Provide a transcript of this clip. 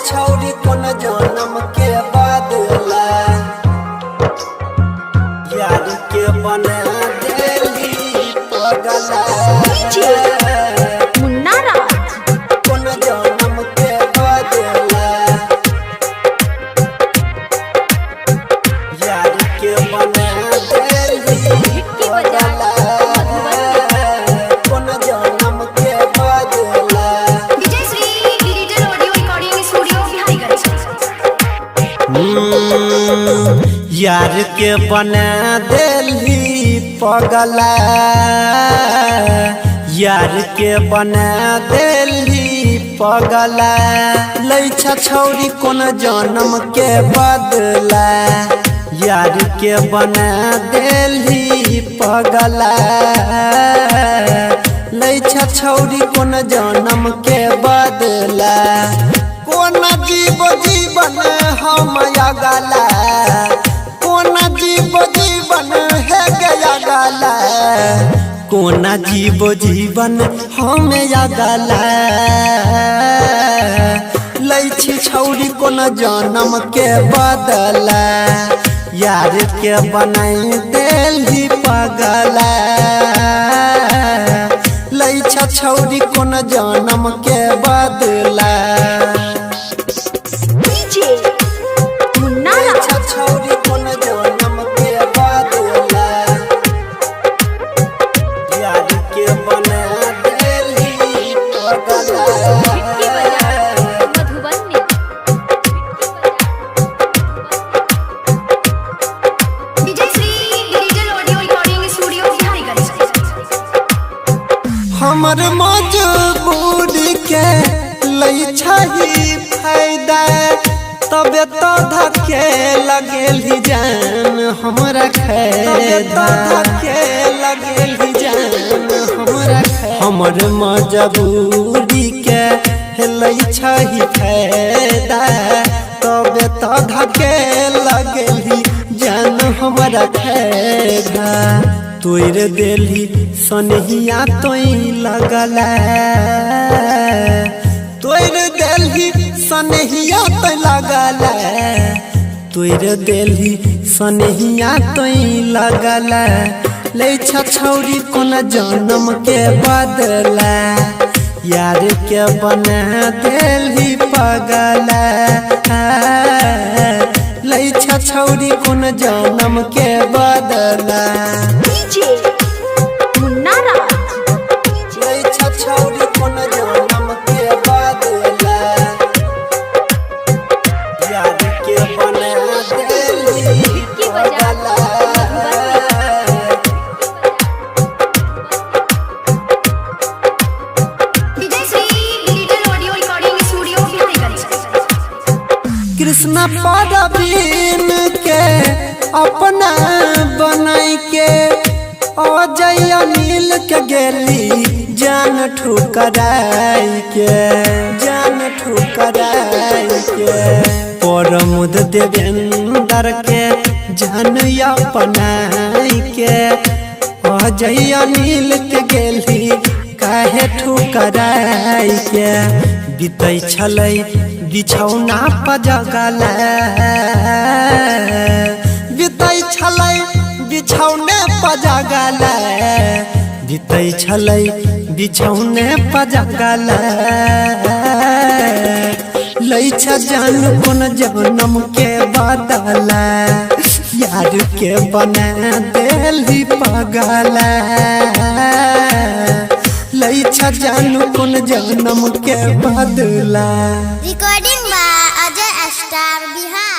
छौरी कोन जन्म के बदला यार के बना देली पगला मुन्ना राज कोन जन्म के बदला यार के बना देली पगला कोन जन्म के बदला Vijayshree digital audio recording studio Biharigunj. यार के बना देली पगला यार के बना देली पगला लैछा छौरी कोन जन्म के बदला यार के बना देली पगला लैछा छौरी कोन जन्म के बदला कोन जीव जीवन हम अगला कोन जीव जीवन है गया गला कोन जीव जीवन हम अगला लैछी छौरी कोन जन्म के बदला यार के बनाई देली पगला लैछा छौरी कोन जन्म के बदला डीजे मुन्ना राज छौरी कोन जन्म के बदला यार के बना देली पगला Madhubani Vijayshree digital audio recording studio Biharigunj. हमर मजबूरी के लैछा ही फायदा तबे तो धके लगेली जान हमरा खैदा धके लगेली जान हमरा हमर मजबूरी के लैछा ही फायदा तबे तो धके लगेली जान हमरा खैदा तोर देली सनहिया तोई लगला तोर देली सनहिया तोई लगला तोर देली सनहिया तोई लगला लैछा छौरी कोन जन्म के बदला यार के बना देली पगला लैछा छौरी कोन जन्म के बदला डीजे मुन्ना राज लैछा छौरी कोन जन्म के बदला यार के बना देली पगला Vijayshree digital audio recording studio Biharigunj. Krishna Parveen के अपना बनाई के अजय अनिल के गेली जान ठुकराई के जान ठुकराई के परमुद देवेंद्र के जान अपनाई के अजय अनिल के गेली काहे ठुकराई के बीतै छलै बिछौना पजगला बीतै छलै बिछौने पजगला बीतै छलै बिछौने पजगला लैछा जान कोन जन्म के बदला यार के बना देली पगला लैछा जान कोन जन्म के बदला recording by Ajay Star Bihar।